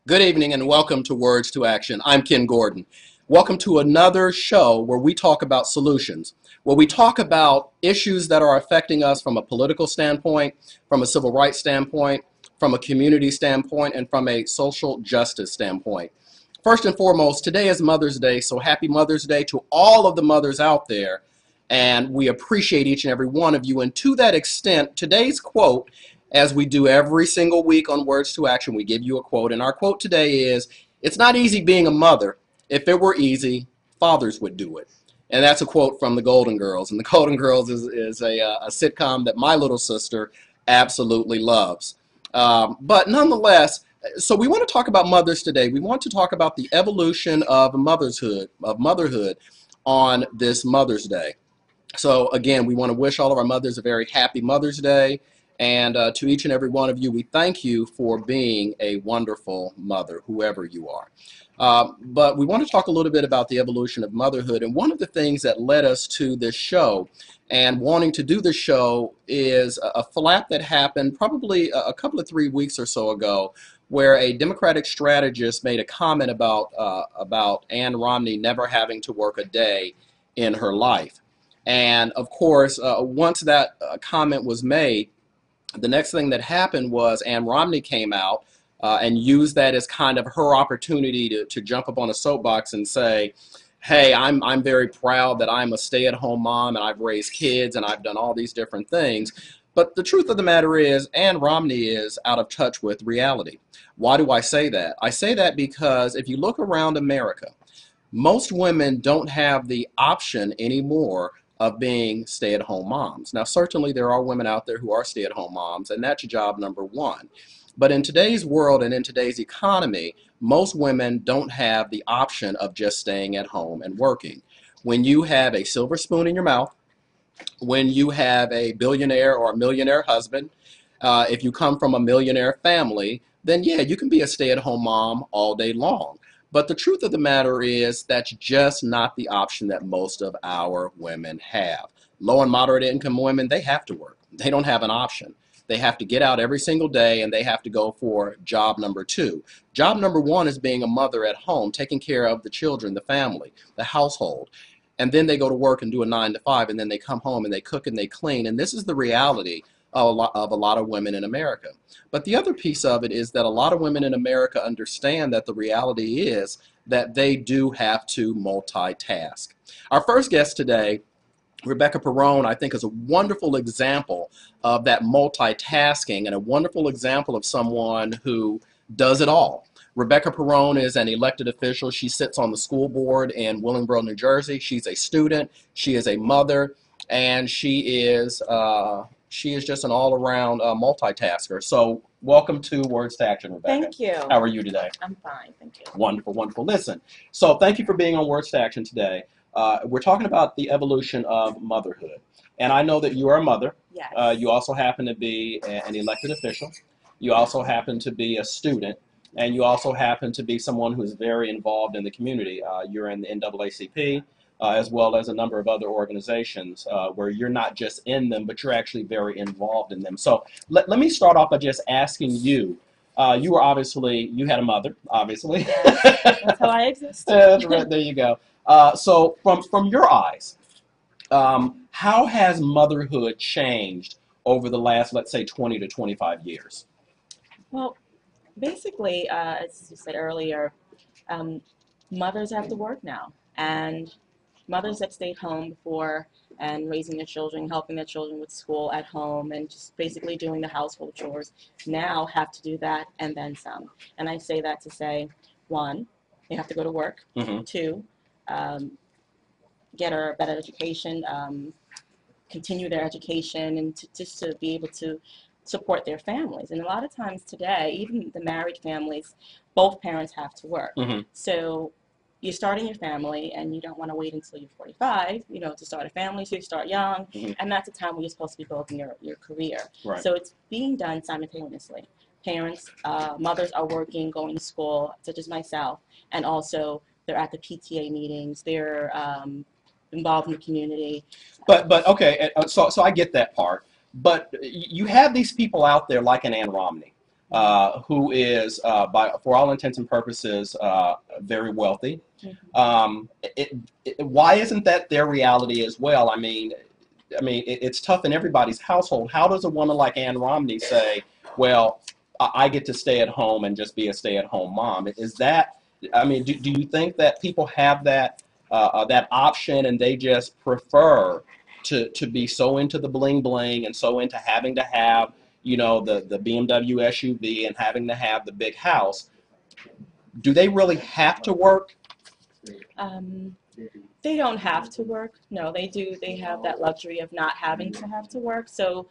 Good evening and welcome to Words to Action. I'm Ken Gordon. Welcome to another show where we talk about solutions, where we talk about issues that are affecting us from a political standpoint, from a civil rights standpoint, from a community standpoint, and from a social justice standpoint. First and foremost, today is Mother's Day, so happy Mother's Day to all of the mothers out there, and we appreciate each and every one of you. And to that extent, today's quote, as we do every single week on Words to Action, we give you a quote, and our quote today is, "It's not easy being a mother. If it were easy, fathers would do it." And that's a quote from the Golden Girls, and the Golden Girls is a sitcom that my little sister absolutely loves. But nonetheless, so we want to talk about mothers today. We want to talk about the evolution of motherhood on this Mother's Day. So again, we want to wish all of our mothers a very happy Mother's Day. And to each and every one of you, we thank you for being a wonderful mother, whoever you are. But we want to talk a little bit about the evolution of motherhood. And one of the things that led us to this show and wanting to do this show is a flap that happened probably a couple of 3 weeks or so ago, where a Democratic strategist made a comment about Ann Romney never having to work a day in her life. And of course, once that comment was made, the next thing that happened was Ann Romney came out and used that as kind of her opportunity to jump up on a soapbox and say, hey, I'm very proud that I'm a stay-at-home mom and I've raised kids and I've done all these different things. But the truth of the matter is, Ann Romney is out of touch with reality. Why do I say that? I say that because if you look around America, most women don't have the option anymore of being stay-at-home moms. Now, certainly there are women out there who are stay-at-home moms, and that's job number one. But in today's world and in today's economy, most women don't have the option of just staying at home and working. When you have a silver spoon in your mouth, when you have a billionaire or a millionaire husband, if you come from a millionaire family, then yeah, you can be a stay-at-home mom all day long. But the truth of the matter is that's just not the option that most of our women have. Low and moderate income women, they have to work. They don't have an option. They have to get out every single day and they have to go for job number two. Job number one is being a mother at home, taking care of the children, the family, the household. And then they go to work and do a 9 to 5, and then they come home and they cook and they clean. And this is the reality of a lot of women in America. But the other piece of it is that a lot of women in America understand that the reality is that they do have to multitask. Our first guest today, Rebecca Perrone, I think is a wonderful example of that multitasking and a wonderful example of someone who does it all. Rebecca Perrone is an elected official. She sits on the school board in Willingboro, New Jersey. She's a student. She is a mother, and she is just an all-around multitasker. So welcome to Words to Action, Rebecca. Thank you. How are you today? I'm fine, thank you. Wonderful, wonderful. Listen, so thank you for being on Words to Action today. We're talking about the evolution of motherhood. And I know that you are a mother. Yes. You also happen to be an elected official. You also happen to be a student. And you also happen to be someone who is very involved in the community. You're in the NAACP, as well as a number of other organizations where you're not just in them, but you're actually very involved in them. So let me start off by just asking you, you were obviously, you had a mother, obviously. That's how I exist. That's right, there you go. So from your eyes, how has motherhood changed over the last, let's say, 20 to 25 years? Well, basically, as you said earlier, mothers have to work now. And mothers that stayed home before and raising their children, helping their children with school at home, and just basically doing the household chores, now have to do that and then some. And I say that to say, one, they have to go to work. Mm-hmm. Two, get a better education, continue their education, and just to be able to support their families. And a lot of times today, even the married families, both parents have to work. Mm-hmm. So you're starting your family and you don't want to wait until you're 45, to start a family. So you start young, Mm-hmm. and that's the time when you're supposed to be building your career. Right. So it's being done simultaneously. Parents, mothers are working, going to school, such as myself, and also they're at the PTA meetings, they're involved in the community. But okay, so I get that part. But you have these people out there like an Ann Romney, who is, for all intents and purposes, very wealthy. Why isn't that their reality as well? It's tough in everybody's household. How does a woman like Ann Romney say, well, I get to stay at home and just be a stay-at-home mom? Is that, do you think that people have that that option and they just prefer to be so into the bling bling and so into having to have, the BMW SUV and having to have the big house? Do they really have to work? They don't have to work. No, they do. They have that luxury of not having to have to work. So,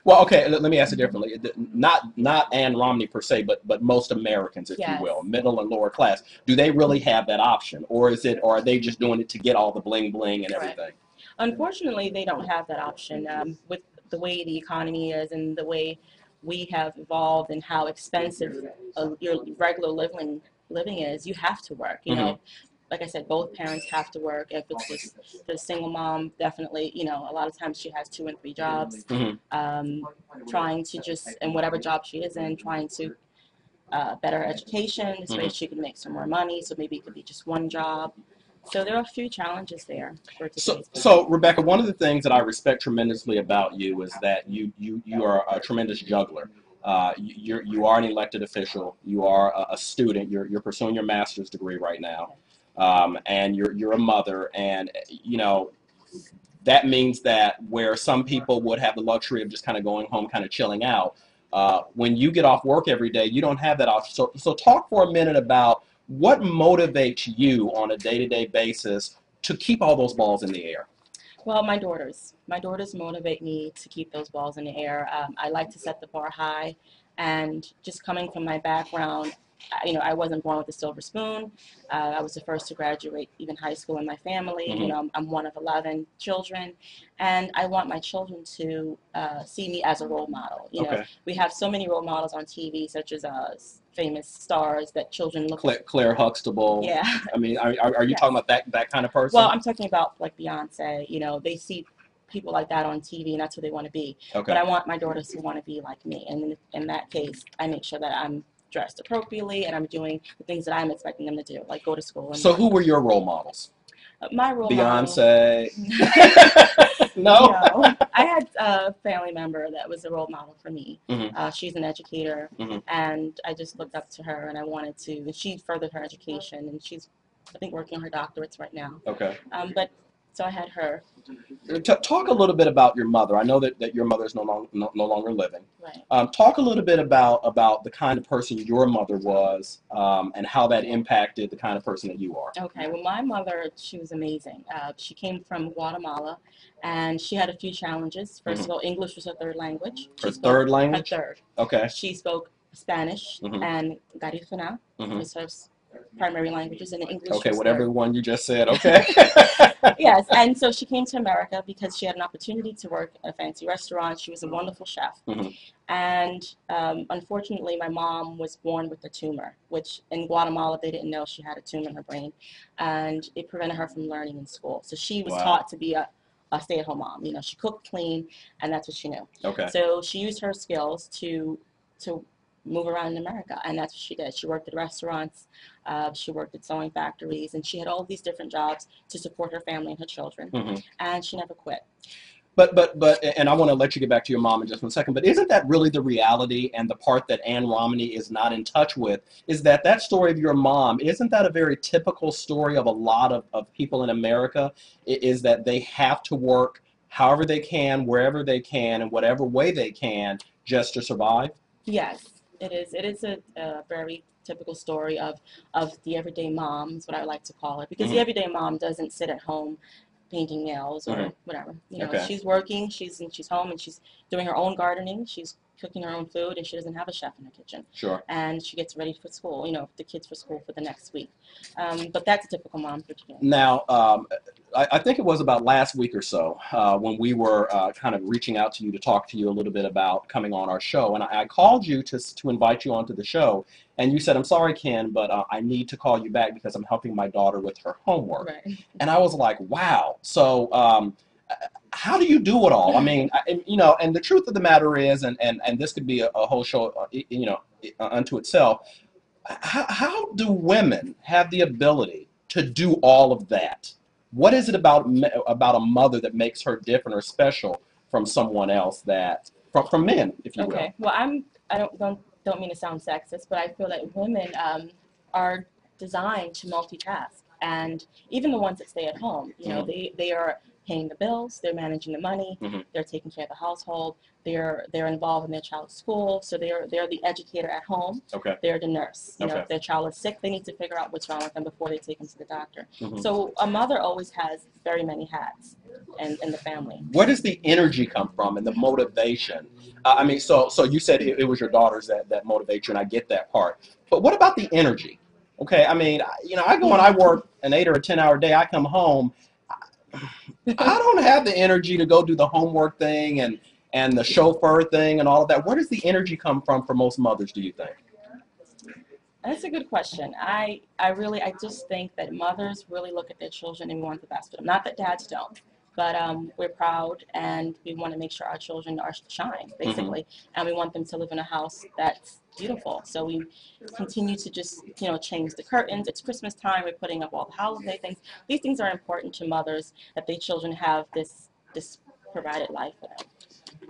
well, okay, let me ask it differently. Not Ann Romney per se, but most Americans, if you yes. will, middle and lower class. Do they really have that option, or are they just doing it to get all the bling bling and everything? Right. Unfortunately, they don't have that option. With the way the economy is and the way we have evolved and how expensive your regular living is, you have to work. You know, like I said, both parents have to work. If it's just for the single mom, definitely, a lot of times she has 2 and 3 jobs, trying to just, in whatever job she is in, trying to better education, this way she can make some more money, so maybe it could be just one job. So there are a few challenges there for today's So Rebecca, one of the things that I respect tremendously about you is that you are a tremendous juggler. You are an elected official. You are a student. You're pursuing your master's degree right now. And you're a mother, and that means that where some people would have the luxury of just kind of going home, kind of chilling out, when you get off work every day, you don't have that option. So talk for a minute about what motivates you on a day-to-day basis to keep all those balls in the air. Well, my daughters motivate me to keep those balls in the air. I like to set the bar high, and just coming from my background, I wasn't born with a silver spoon. I was the first to graduate even high school in my family. I'm one of 11 children, and I want my children to see me as a role model. We have so many role models on TV, such as famous stars that children look at. Claire Huxtable. Yeah. Are you talking about that kind of person? Well, I'm talking about like Beyonce. They see people like that on TV, and that's who they want to be. Okay. But I want my daughters to want to be like me, and in that case, I make sure that I'm dressed appropriately and I'm doing the things that I'm expecting them to do, like go to school. So who were your role models? My role Beyonce. No. I had a family member that was a role model for me. She's an educator, and I just looked up to her, and I wanted to. And she furthered her education, and she's, I think, working on her doctorates right now. Okay. So I had her. Talk a little bit about your mother. I know that your mother is no longer living. Right. Talk a little bit about the kind of person your mother was, and how that impacted the kind of person that you are. Okay. Well, my mother, she was amazing. She came from Guatemala, and she had a few challenges. First of all, English was her third language. Her third language? Her third. Okay. She spoke Spanish and Garifuna was her primary languages, and English. Okay, whatever one you just said. Okay. Yes, and so she came to America because she had an opportunity to work at a fancy restaurant. She was a wonderful chef. And unfortunately, my mom was born with a tumor, which in Guatemala, they didn't know she had a tumor in her brain. And it prevented her from learning in school. So she was taught to be a stay-at-home mom. She cooked, cleaned, and that's what she knew. Okay. So she used her skills to move around in America, and that's what she did. She worked at restaurants, she worked at sewing factories, and she had all these different jobs to support her family and her children, and she never quit. But and I want to let you get back to your mom in just one second, but isn't that really the reality, and the part that Ann Romney is not in touch with, is that story of your mom, isn't that a very typical story of a lot of people in America, is that they have to work however they can, wherever they can, in whatever way they can, just to survive? Yes. It is a very typical story of the everyday mom, is what I like to call it, because the everyday mom doesn't sit at home painting nails or whatever. She's working, she's home, and she's doing her own gardening, she's cooking her own food, and she doesn't have a chef in her kitchen. Sure. And she gets ready for school, the kids for school for the next week. But that's a typical mom for today. Now, I think it was about last week or so when we were kind of reaching out to you to talk to you a little bit about coming on our show. And I called you to invite you onto the show. And you said, I'm sorry, Ken, but I need to call you back because I'm helping my daughter with her homework. Right. And I was like, wow. So how do you do it all? I mean, and the truth of the matter is, and this could be a whole show, unto itself, how do women have the ability to do all of that? What is it about a mother that makes her different or special from someone else from men, if you will? Okay. Well, I don't mean to sound sexist, but I feel that women are designed to multitask, and even the ones that stay at home, they are paying the bills, they're managing the money, they're taking care of the household, they're involved in their child's school, so they're the educator at home, they're the nurse. If their child is sick, they need to figure out what's wrong with them before they take them to the doctor. So a mother always has very many hats in the family. Where does the energy come from and the motivation? I mean, so you said it was your daughters that motivate you, and I get that part. But what about the energy? Okay, I mean, I go and I work an 8 or a 10-hour day. I come home, I don't have the energy to go do the homework thing and the chauffeur thing and all of that. Where does the energy come from for most mothers, do you think? That's a good question. I just think that mothers really look at their children and want the best for them. Not that dads don't, but we're proud and we want to make sure our children are shine, basically, and we want them to live in a house that's beautiful. So we continue to just, change the curtains. It's Christmas time. We're putting up all the holiday things. These things are important to mothers, that their children have this provided life for them.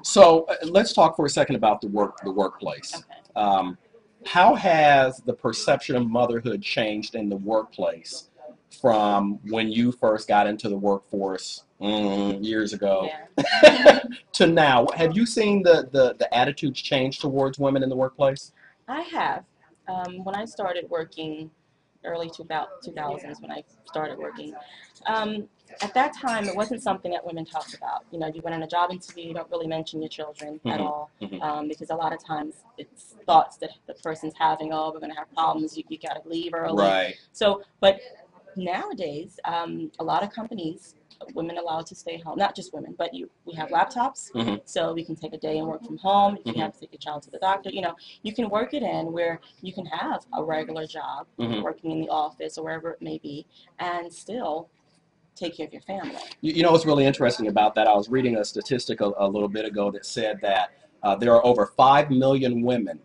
So let's talk for a second about the workplace. Okay. How has the perception of motherhood changed in the workplace from when you first got into the workforce years ago to now? Have you seen the attitudes change towards women in the workplace? I have. When I started working, early 2000s, when I started working, at that time, it wasn't something that women talked about. You went on a job interview, you don't really mention your children at all, because a lot of times it's thoughts that the person's having, oh, we're going to have problems, you got to leave early. Right. So, but nowadays, a lot of companies, women allowed to stay home. Not just women, but we have laptops, so we can take a day and work from home. If you have to take your child to the doctor, you can work it in where you can have a regular job, working in the office or wherever it may be, and still take care of your family. What's really interesting about that? I was reading a statistic a little bit ago that said that there are over 5 million women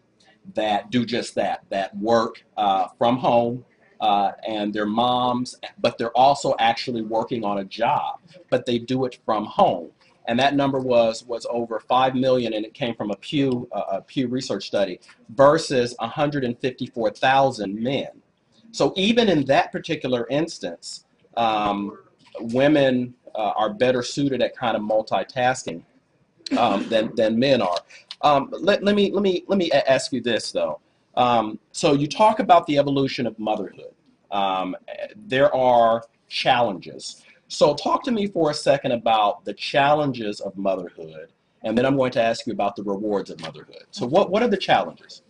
that do just that work from home, and they're moms, but they're also actually working on a job, but they do it from home. And that number was over 5 million, and it came from a Pew research study, versus 154,000 men. So even in that particular instance, women are better suited at kind of multitasking than men are. Let me ask you this though. So you talk about the evolution of motherhood. There are challenges. So talk to me for a second about the challenges of motherhood, and then I'm going to ask you about the rewards of motherhood. So what are the challenges?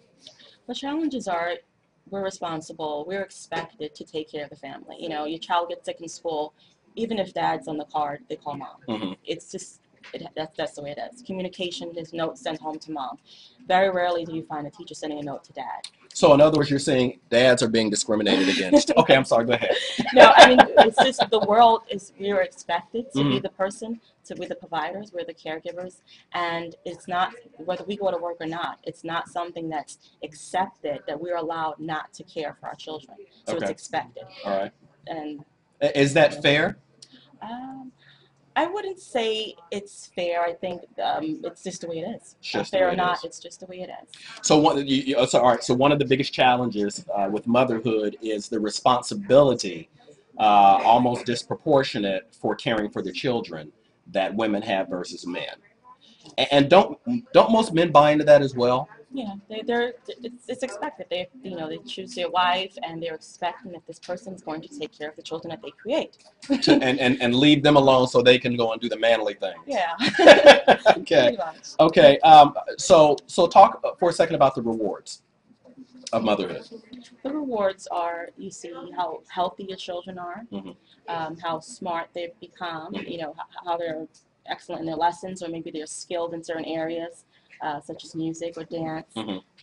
The challenges are, we're responsible, we're expected to take care of the family. Your child gets sick in school, even if dad's on the card, they call mom. It's just, that's the way it is. Communication, there's notes sent home to mom. Very rarely do you find a teacher sending a note to dad. So in other words, you're saying dads are being discriminated against. Okay, I'm sorry, go ahead. No, I mean, it's just the world we are expected to be the person, to be the providers, we're the caregivers, and it's not, whether we go to work or not, it's not something that's accepted that we're allowed not to care for our children. So it's expected. All right. And is that fair? I wouldn't say it's fair. I think it's just the way it is. Just fair or not, it's just the way it is. So all right. So one of the biggest challenges with motherhood is the responsibility, almost disproportionate, for caring for the children that women have versus men. And don't most men buy into that as well? Yeah, it's expected. They choose their wife, and they're expecting that this person is going to take care of the children that they create. and leave them alone so they can go and do the manly thing. Yeah. Okay. Okay. So talk for a second about the rewards. of motherhood? The rewards are, you see how healthy your children are, how smart they've become, you know, how they're excellent in their lessons, or maybe they're skilled in certain areas, such as music or dance.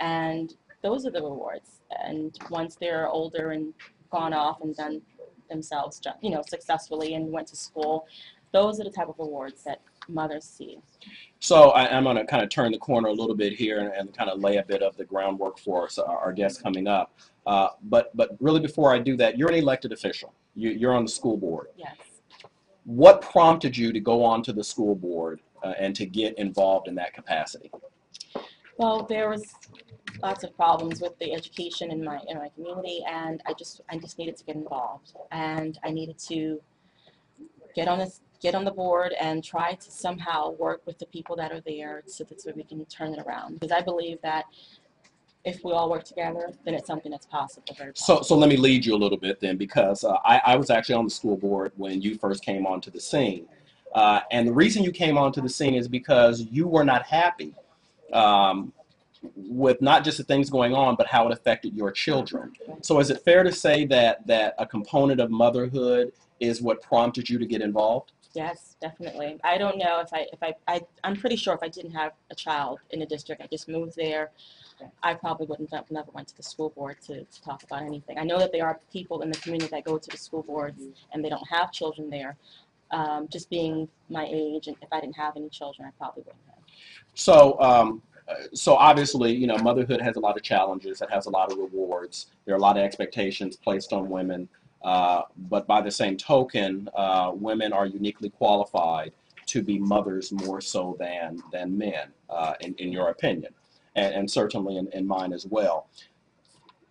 And those are the rewards. And once they're older and gone off and done themselves, you know, successfully and went to school, those are the type of rewards that mothers see. So I'm going to kind of turn the corner a little bit here and kind of lay a bit of the groundwork for us, our guests coming up. But really, before I do that, you're an elected official. You're on the school board. Yes. What prompted you to go on to the school board and to get involved in that capacity? Well, there was lots of problems with the education in my community, and I just needed to get involved, and I needed to get on the board and try to somehow work with the people that are there so that we can turn it around. Because I believe that if we all work together, then it's something that's possible. Very possible. So let me lead you a little bit then, because I was actually on the school board when you first came onto the scene. And the reason you came onto the scene is because you were not happy with not just the things going on, but how it affected your children. So is it fair to say that a component of motherhood is what prompted you to get involved? Yes, definitely. I don't know I'm pretty sure if I didn't have a child in the district, I just moved there, I probably wouldn't have never went to the school board to talk about anything. I know that there are people in the community that go to the school boards and they don't have children there. Just being my age, and if I didn't have any children, I probably wouldn't have. So obviously, you know, motherhood has a lot of challenges. It has a lot of rewards. There are a lot of expectations placed on women. But by the same token, women are uniquely qualified to be mothers more so than men, in your opinion, and certainly in mine as well.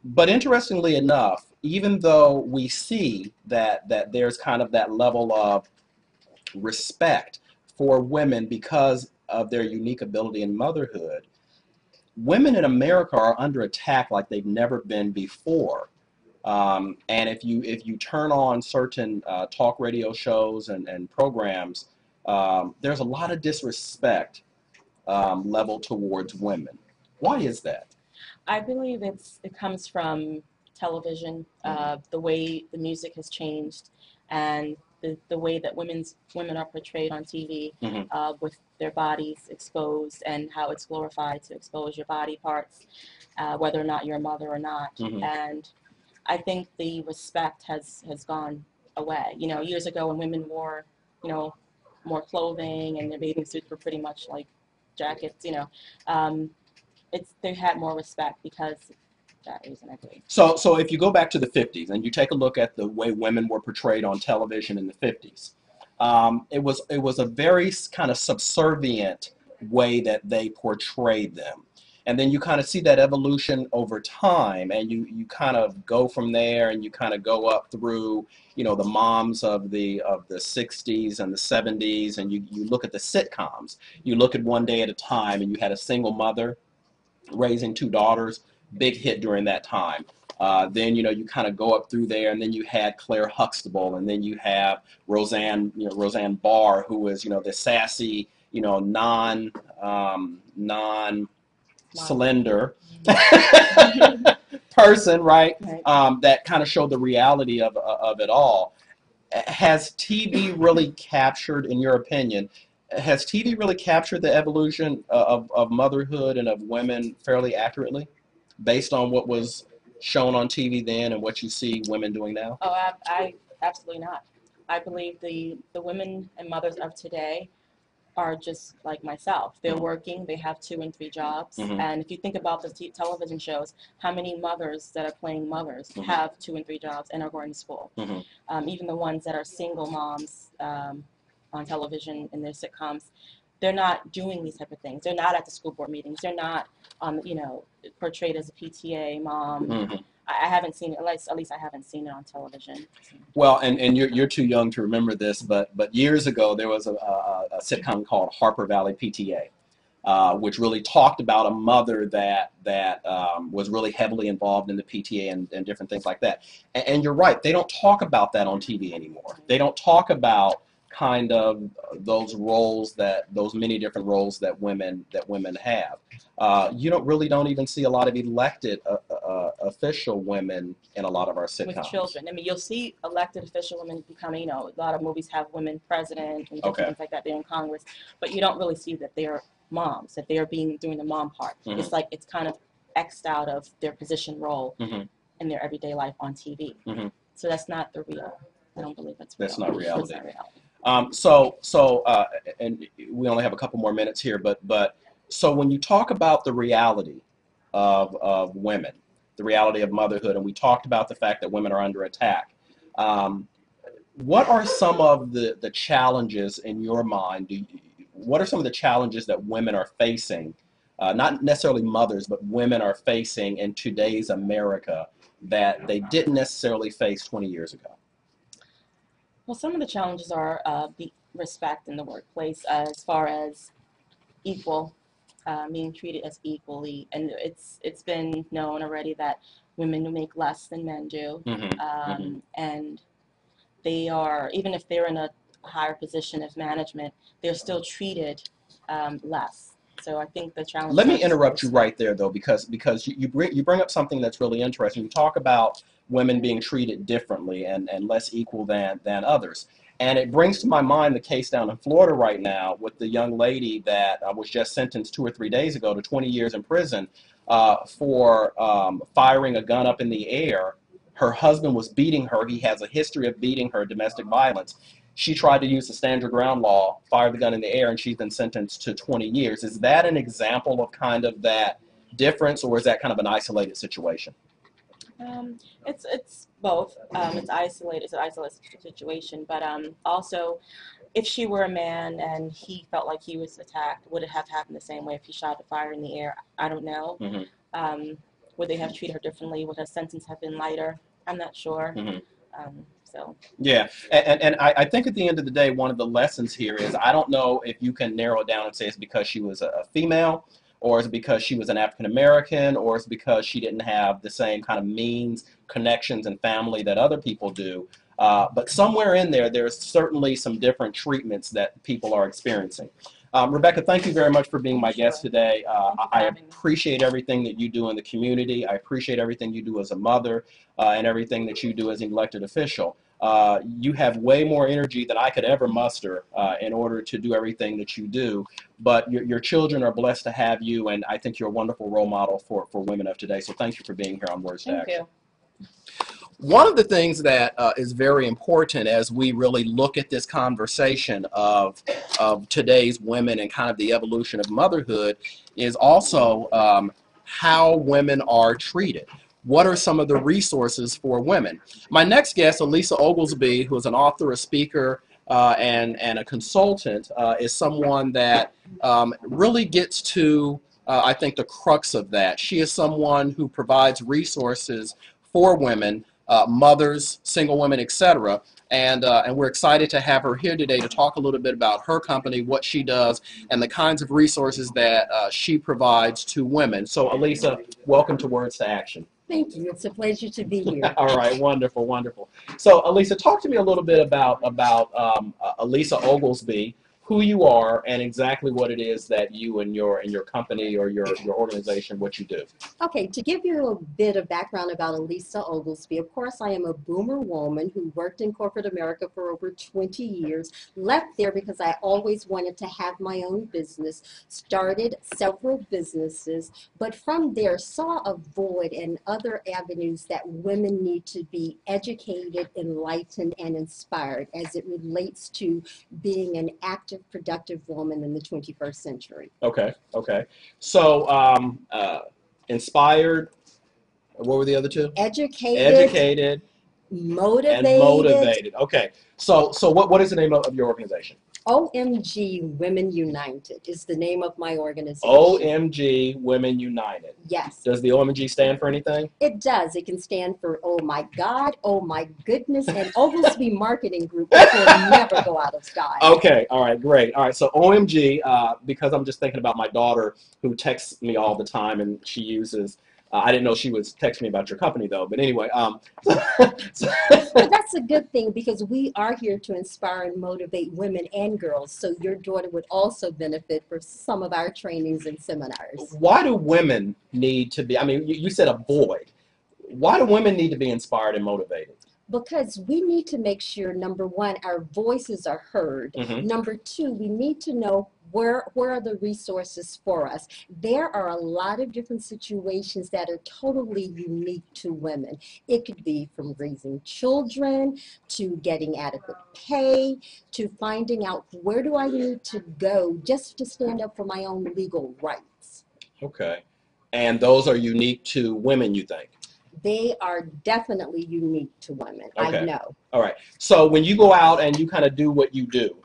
But interestingly enough, even though we see that there's kind of that level of respect for women because of their unique ability in motherhood, women in America are under attack like they've never been before. And if you turn on certain talk radio shows and programs, there's a lot of disrespect leveled towards women. Why is that? I believe it comes from television, the way the music has changed, and the way that women are portrayed on TV, with their bodies exposed, and how it's glorified to expose your body parts, whether or not you're a mother or not. And I think the respect has gone away. You know, years ago when women wore, you know, more clothing and their bathing suits were pretty much like jackets, you know, they had more respect because of that reason, I believe. So if you go back to the 50s and you take a look at the way women were portrayed on television in the 50s, it was a very kind of subservient way that they portrayed them. And then you kind of see that evolution over time, and you kind of go from there, and you kind of go up through, you know, the moms of the 60s and the 70s, and you look at the sitcoms. You look at One Day at a Time, and you had a single mother raising two daughters, big hit during that time. Then, you know, you kind of go up through there, and then you had Claire Huxtable, and then you have Roseanne Barr, who was, you know, the sassy, you know, non-slender person, right? That kind of showed the reality of it all. Has TV really captured, in your opinion, has TV really captured the evolution of motherhood and of women fairly accurately, based on what was shown on TV then and what you see women doing now? Oh, I absolutely not. I believe the women and mothers of today are just like myself. They're working, they have 2 and 3 jobs. And if you think about the television shows, how many mothers that are playing mothers have 2 and 3 jobs and are going to school? Even the ones that are single moms on television in their sitcoms, they're not doing these type of things. They're not at the school board meetings. They're not, you know, portrayed as a PTA mom. I haven't seen it, at least I haven't seen it on television. Well, and you're too young to remember this, but years ago there was a sitcom called Harper Valley PTA, which really talked about a mother that was really heavily involved in the PTA and different things like that. And you're right, they don't talk about that on TV anymore. They don't talk about kind of those roles, those many different roles that women have. You don't even see a lot of elected official women in a lot of our sitcoms. With children, I mean, you'll see elected official women becoming. You know, a lot of movies have women president and different things like that. They're in Congress, but you don't really see that they're moms, that they are doing the mom part. It's like it's kind of X'd out of their position role in their everyday life on TV. So that's not the real. I don't believe that's real. That's not reality. That's not reality. And we only have a couple more minutes here, but so when you talk about the reality of women, the reality of motherhood, and we talked about the fact that women are under attack, what are some of the challenges in your mind? What are some of the challenges that women are facing, not necessarily mothers, but women are facing in today's America that they didn't necessarily face 20 years ago? Well, some of the challenges are the respect in the workplace as far as equal, being treated as equally. And it's been known already that women make less than men do. And they are, even if they're in a higher position of management, they're still treated less. So I think the challenge. Let me interrupt you right there, though, because you bring up something that's really interesting. You talk about women being treated differently and less equal than others. And it brings to my mind the case down in Florida right now with the young lady that was just sentenced 2 or 3 days ago to 20 years in prison for firing a gun up in the air. Her husband was beating her. He has a history of beating her, domestic violence. She tried to use the stand your ground law, fired the gun in the air, and she's been sentenced to 20 years. Is that an example of kind of that difference, or is that kind of an isolated situation? It's both. It's isolated. It's an isolated situation, but also, if she were a man and he felt like he was attacked, would it have happened the same way if he shot the fire in the air? I don't know. Would they have treated her differently? Would her sentence have been lighter? I'm not sure. So. Yeah, and I think at the end of the day, one of the lessons here is, I don't know if you can narrow it down and say it's because she was a female, or is it because she was an African American, or is it because she didn't have the same kind of means, connections, and family that other people do. But somewhere in there, there's certainly some different treatments that people are experiencing. Rebecca, thank you very much for being my guest today. I appreciate everything that you do in the community. I appreciate everything you do as a mother and everything that you do as an elected official. You have way more energy than I could ever muster in order to do everything that you do. But your children are blessed to have you, and I think you're a wonderful role model for women of today. So thank you for being here on Words to Action. Thank you. One of the things that is very important as we really look at this conversation of today's women and kind of the evolution of motherhood is also how women are treated. What are some of the resources for women? My next guest, Alisa Oglesgy, who is an author, a speaker, and a consultant, is someone that really gets to, I think, the crux of that. She is someone who provides resources for women, mothers, single women, etc. And we're excited to have her here today to talk a little bit about her company, what she does, and the kinds of resources that she provides to women. So, Alisa, welcome to Words to Action. Thank you. It's a pleasure to be here. All right, wonderful, wonderful. So, Alisa, talk to me a little bit about Alisa Oglesgy, who you are, and exactly what it is that you and your company or your organization, what you do. Okay, to give you a bit of background about Alisa Oglesgy, of course, I am a boomer woman who worked in corporate America for over 20 years, left there because I always wanted to have my own business, started several businesses, but from there saw a void in other avenues that women need to be educated, enlightened, and inspired as it relates to being an active, productive woman in the 21st century. Okay, okay. So, inspired, what were the other two? Educated, motivated. And motivated. Okay. So what is the name of your organization? OMG Women United is the name of my organization. OMG Women United. Yes. Does the OMG stand for anything? It does. It can stand for Oh My God, Oh My Goodness, and Oglesby Marketing Group, which will never go out of style. Okay. All right. Great. All right. So OMG, because I'm just thinking about my daughter who texts me all the time, and she uses I didn't know she was texting me about your company though, but anyway. But that's a good thing because we are here to inspire and motivate women and girls. So your daughter would also benefit for some of our trainings and seminars. Why do women need to be, I mean, you said avoid. Why do women need to be inspired and motivated? Because we need to make sure, number one, our voices are heard. Mm-hmm. Number two, we need to know where are the resources for us. There are a lot of different situations that are totally unique to women. It could be from raising children, to getting adequate pay, to finding out where do I need to go just to stand up for my own legal rights. Okay. And those are unique to women, you think? They are definitely unique to women. Okay. I know. All right. So when you go out and you kind of do what you do,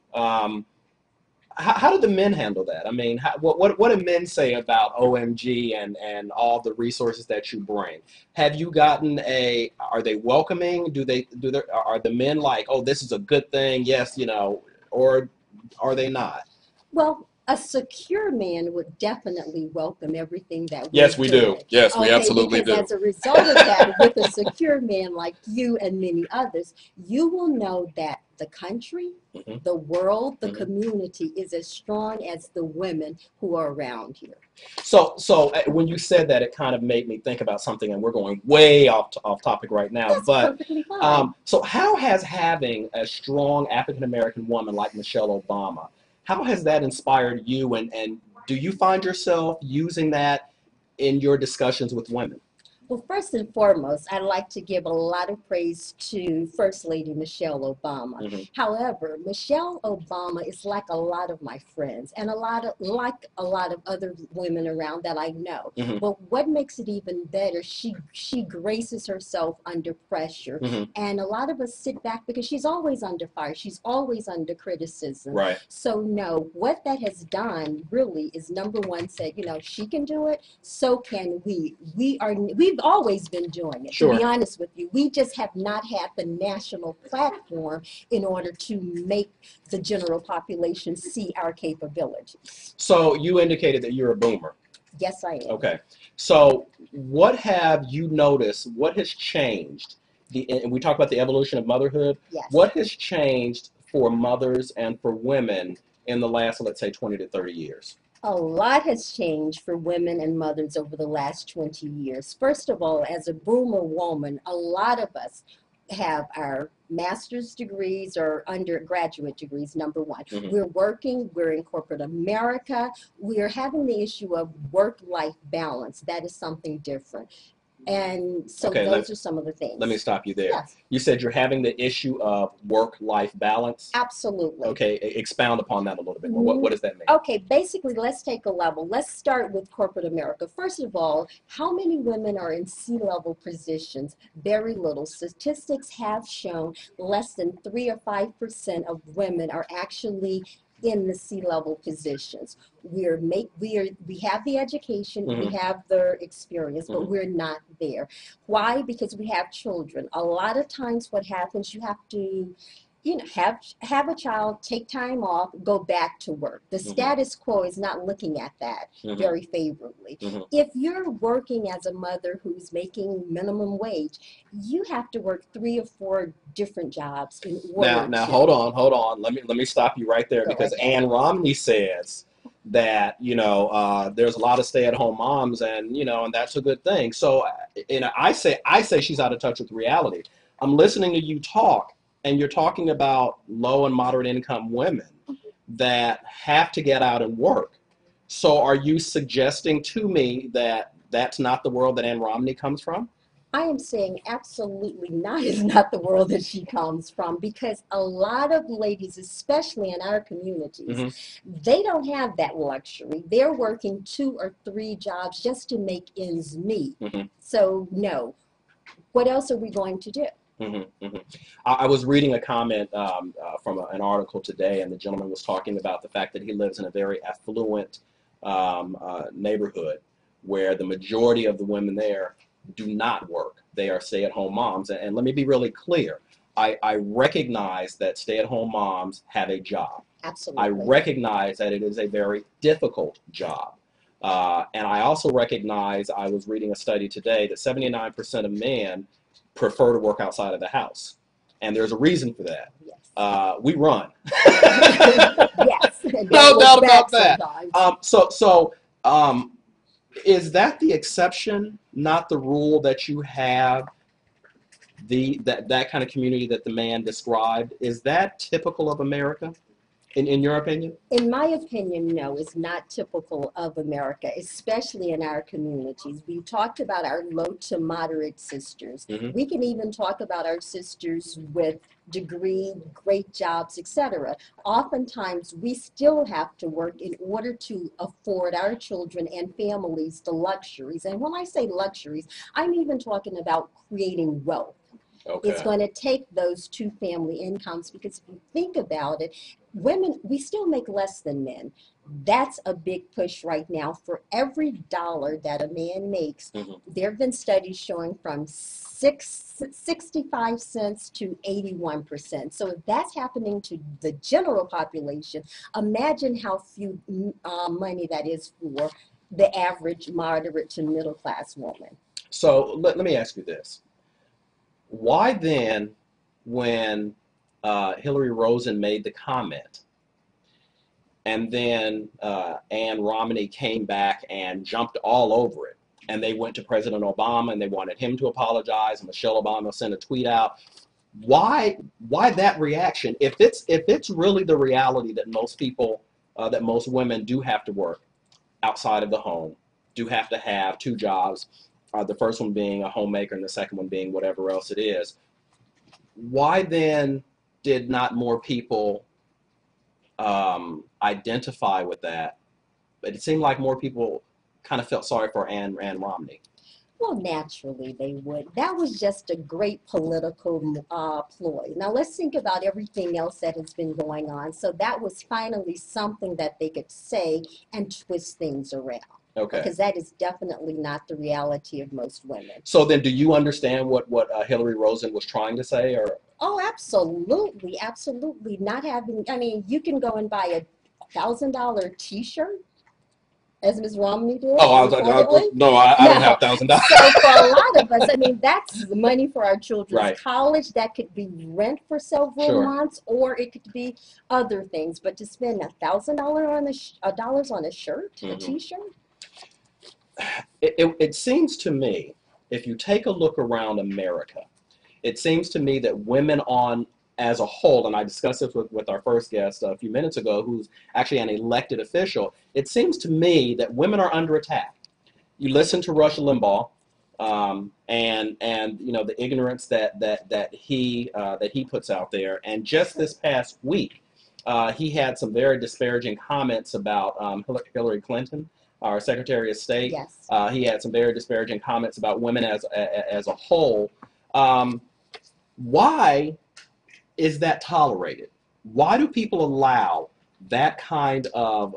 how do the men handle that? I mean, what do men say about OMG and all the resources that you bring? Have you gotten are they welcoming? Are the men like, oh, this is a good thing, yes, you know, or are they not? Well, a secure man would definitely welcome everything that we're Yes, we doing. do. Yes, we absolutely do. Because as a result of that, with a secure man like you and many others, you will know that the country, Mm-hmm. the world, the Mm-hmm. community is as strong as the women who are around here. So when you said that, it kind of made me think about something, and we're going way off topic right now. That's perfectly fine. So how has having a strong African American woman like Michelle Obama, how has that inspired you, and do you find yourself using that in your discussions with women? Well, first and foremost, I'd like to give a lot of praise to First Lady Michelle Obama. Mm-hmm. However, Michelle Obama is like a lot of my friends and like a lot of other women around that I know. Mm-hmm. But what makes it even better, she graces herself under pressure. Mm-hmm. And a lot of us sit back because she's always under fire. She's always under criticism. Right. So no, what that has done really is, number one, said, you know, she can do it, so can we. We've always been doing it, Sure. to be honest with you. We just have not had the national platform in order to make the general population see our capabilities. So you indicated that you're a boomer. Yes, I am. Okay. So what have you noticed? What has changed? And we talk about the evolution of motherhood. Yes. What has changed for mothers and for women in the last, let's say, 20 to 30 years? A lot has changed for women and mothers over the last 20 years. First of all, as a boomer woman, a lot of us have our master's degrees or undergraduate degrees, number one. Mm-hmm. We're working, we're in corporate America, we're having the issue of work-life balance. That is something different. And so Okay, those are some of the things. Let me stop you there. Yes. You said you're having the issue of work-life balance. Absolutely. Okay, expound upon that a little bit more. What does that mean? Okay, basically, let's take a level. Let's start with corporate America. First of all, how many women are in C-level positions? Very little. Statistics have shown less than 3 or 5% of women are actually in the C-level positions. We have the education, Mm-hmm. we have the experience, but Mm-hmm. we're not there. Why? Because we have children. A lot of times what happens, you have to, you know, have a child, take time off, go back to work. The Mm-hmm. status quo is not looking at that Mm-hmm. very favorably. Mm-hmm. If you're working as a mother who's making minimum wage, you have to work 3 or 4 different jobs in order Now to. hold on. Let me stop you right there, Go because ahead. Ann Romney says that, you know, there's a lot of stay-at-home moms, and you know, and that's a good thing. So, I say she's out of touch with reality. I'm listening to you talk, and you're talking about low and moderate income women that have to get out and work. So are you suggesting to me that that's not the world that Ann Romney comes from? I am saying absolutely not is not the world that she comes from, because a lot of ladies, especially in our communities, Mm-hmm. they don't have that luxury. They're working 2 or 3 jobs just to make ends meet. Mm-hmm. So no. What else are we going to do? Mm-hmm, mm-hmm. I was reading a comment from an article today, and the gentleman was talking about the fact that he lives in a very affluent neighborhood where the majority of the women there do not work. They are stay-at-home moms. And let me be really clear. I recognize that stay-at-home moms have a job. Absolutely. I recognize that it is a very difficult job. And I also recognize, I was reading a study today, that 79% of men prefer to work outside of the house. And there's a reason for that. Yes. We run. Yes. No doubt about that. Sometimes. Is that the exception, not the rule, that you have that kind of community that the man described? Is that typical of America, in your opinion? In my opinion, no, it's not typical of America, especially in our communities. We talked about our low to moderate sisters. Mm-hmm. We can even talk about our sisters with degree, great jobs, etc. Oftentimes, we still have to work in order to afford our children and families the luxuries. And when I say luxuries, I'm even talking about creating wealth. Okay. It's going to take those two family incomes, because if you think about it, women, we still make less than men. That's a big push right now. For every dollar that a man makes, Mm-hmm. there have been studies showing from 65 cents to 81%. So if that's happening to the general population, imagine how few money that is for the average moderate to middle class woman. So let me ask you this. Why then, when Hillary Rosen made the comment, and then Ann Romney came back and jumped all over it, and they went to President Obama and they wanted him to apologize, and Michelle Obama sent a tweet out, why that reaction? If it's really the reality that most people, that most women do have to work outside of the home, do have to have two jobs, the first one being a homemaker and the second one being whatever else it is, why then did not more people identify with that? But it seemed like more people kind of felt sorry for Ann Romney. Well, naturally they would. That was just a great political ploy. Now let's think about everything else that has been going on. So that was finally something that they could say and twist things around. Okay. Because that is definitely not the reality of most women. So then, do you understand what Hillary Rosen was trying to say, or? Oh, absolutely, absolutely. Not having, I mean, you can go and buy $1,000 T-shirt, as Ms. Romney did. Oh, I don't have $1,000. So for a lot of us, I mean, that's the money for our children's Right. college. That could be rent for several Sure. months, or it could be other things. But to spend $1,000 on a shirt, Mm-hmm. a T-shirt. It seems to me, if you take a look around America, it seems to me that women as a whole, and I discussed this with our first guest a few minutes ago, who's actually an elected official, it seems to me that women are under attack. You listen to Rush Limbaugh, and you know, the ignorance that he puts out there, and just this past week, he had some very disparaging comments about Hillary Clinton, our Secretary of State. Yes. He had some very disparaging comments about women as a whole. Why is that tolerated? Why do people allow that kind of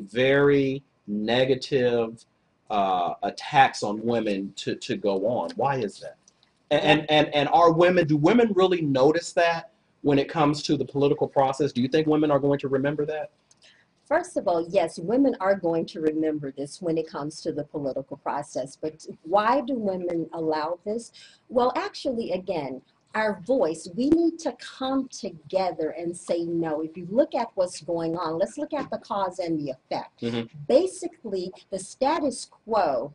very negative attacks on women to go on? Why is that? And do women really notice that when it comes to the political process? Do you think women are going to remember that? First of all, yes, women are going to remember this when it comes to the political process. But why do women allow this? Well, actually, again, our voice, we need to come together and say no. If you look at what's going on, let's look at the cause and the effect. Mm-hmm. Basically, the status quo,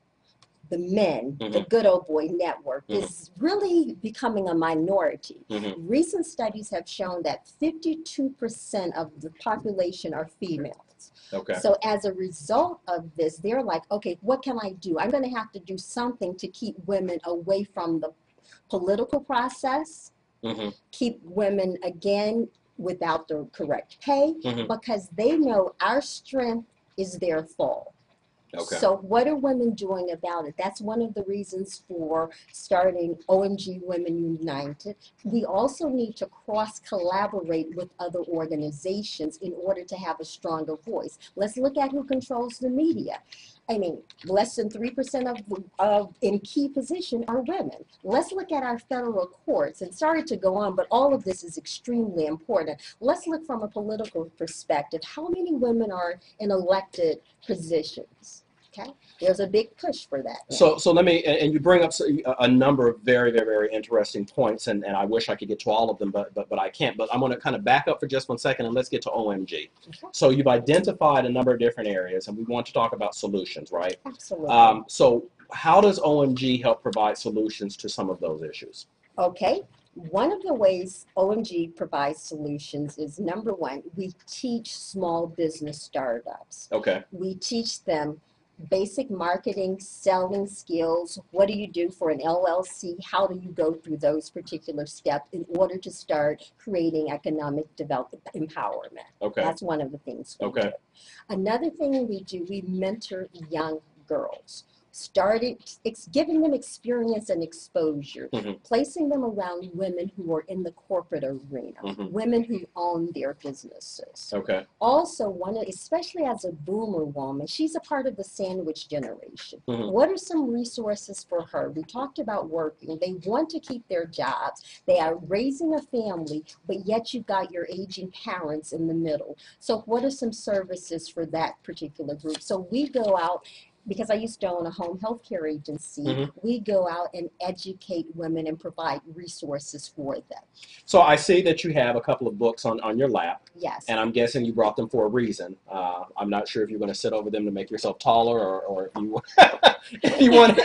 the men, Mm-hmm. the good old boy network, Mm-hmm. is really becoming a minority. Mm-hmm. Recent studies have shown that 52% of the population are females. Okay. So as a result of this, they're like, okay, what can I do? I'm going to have to do something to keep women away from the political process, Mm-hmm. keep women, again, without the correct pay, Mm-hmm. because they know our strength is their fall. Okay. So what are women doing about it? That's one of the reasons for starting OMG Women United. We also need to cross-collaborate with other organizations in order to have a stronger voice. Let's look at who controls the media. I mean, less than 3% of in key position are women. Let's look at our federal courts, and sorry to go on, but all of this is extremely important. Let's look from a political perspective. How many women are in elected positions? Okay, there's a big push for that now. So let me, and you bring up a number of very, very, very interesting points, and I wish I could get to all of them, but I can't. But I'm going to kind of back up for just 1 second, and let's get to OMG. Okay. So you've identified a number of different areas, and we want to talk about solutions, right? Absolutely. So how does OMG help provide solutions to some of those issues? Okay. One of the ways OMG provides solutions is, number one, we teach small business startups. Okay. We teach them basic marketing, selling skills. What do you do for an LLC? How do you go through those particular steps in order to start creating economic development empowerment? Okay. That's one of the things we do. Another thing we do, we mentor young girls. It's giving them experience and exposure, placing them around women who are in the corporate arena, women who own their businesses. Okay. Also, especially as a boomer woman, she's a part of the sandwich generation. What are some resources for her? We talked about working. They want to keep their jobs. They are raising a family, but yet you've got your aging parents in the middle. So what are some services for that particular group? So we go out, because I used to own a home health care agency, we go out and educate women and provide resources for them. So I see that you have a couple of books on your lap. Yes. And I'm guessing you brought them for a reason. I'm not sure if you're going to sit over them to make yourself taller, or if you, if you want,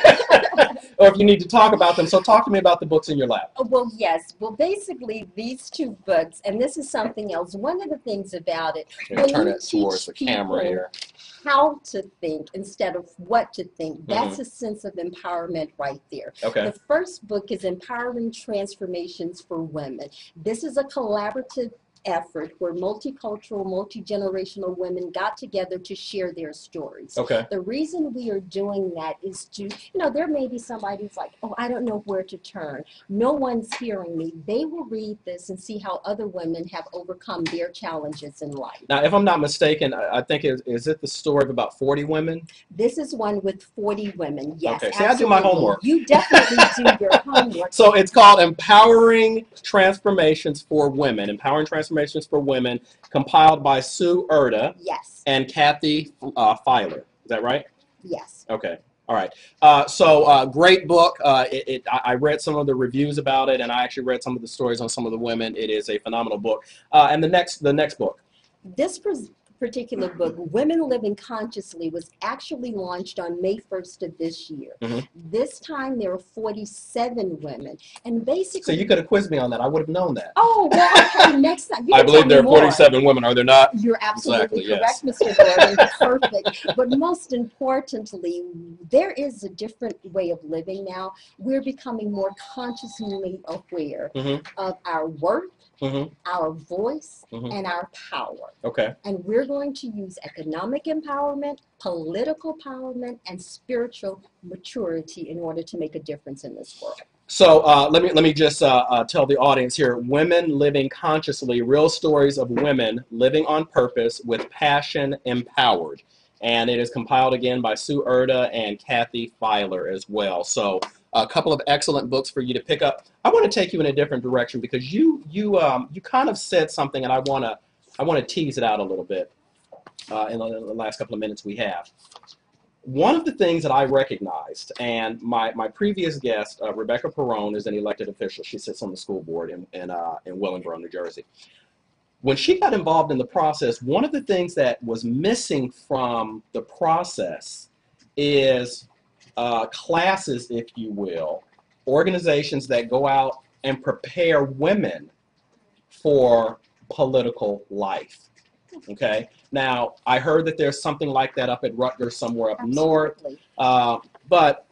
or if you need to talk about them. So talk to me about the books in your lap. Well, yes. Well, basically, these two books, and this is something else. One of the things about it, turn it towards the camera here. How to think instead of what to think. That's a sense of empowerment right there. Okay. The first book is Empowering Transformations for Women. This is a collaborative effort where multicultural, multi-generational women got together to share their stories. Okay. The reason we are doing that is to, there may be somebody who's like, oh, I don't know where to turn. No one's hearing me. They will read this and see how other women have overcome their challenges in life. Now, if I'm not mistaken, I think, is it the story of about 40 women? This is one with 40 women, yes. Okay, see, I do my homework. You definitely do your homework. So it's called Empowering Transformations for Women. Empowering Transformations for Women, compiled by Sue Erda. Yes. And Kathy Filer. Is that right? Yes. Okay. All right. Great book. I read some of the reviews about it, and I actually read some of the stories on some of the women. It is a phenomenal book. And the next book. This particular book, Women Living Consciously, was actually launched on May 1st of this year. This time there are 47 women, and basically. So you could have quizzed me on that. I would have known that. Oh, well, okay, next time. I believe there are 47 women, are there not? You're absolutely correct, yes. Mr. Gordon. Perfect. But most importantly, there is a different way of living now. We're becoming more consciously aware of our worth, our voice, and our power. Okay. And we're going to use economic empowerment, political empowerment, and spiritual maturity in order to make a difference in this world. So let me just tell the audience here: Women Living Consciously: Real Stories of Women Living on Purpose with Passion Empowered. And it is compiled again by Sue Erda and Kathy Filer as well. So a couple of excellent books for you to pick up. I want to take you in a different direction because you kind of said something, and I want to tease it out a little bit in the last couple of minutes we have. One of the things that I recognized, and my previous guest, Rebecca Perrone, is an elected official. She sits on the school board in Willingboro, New Jersey. When she got involved in the process, one of the things that was missing from the process is classes, if you will, organizations that go out and prepare women for political life. Okay. Now, I heard that there's something like that up at Rutgers somewhere up north. But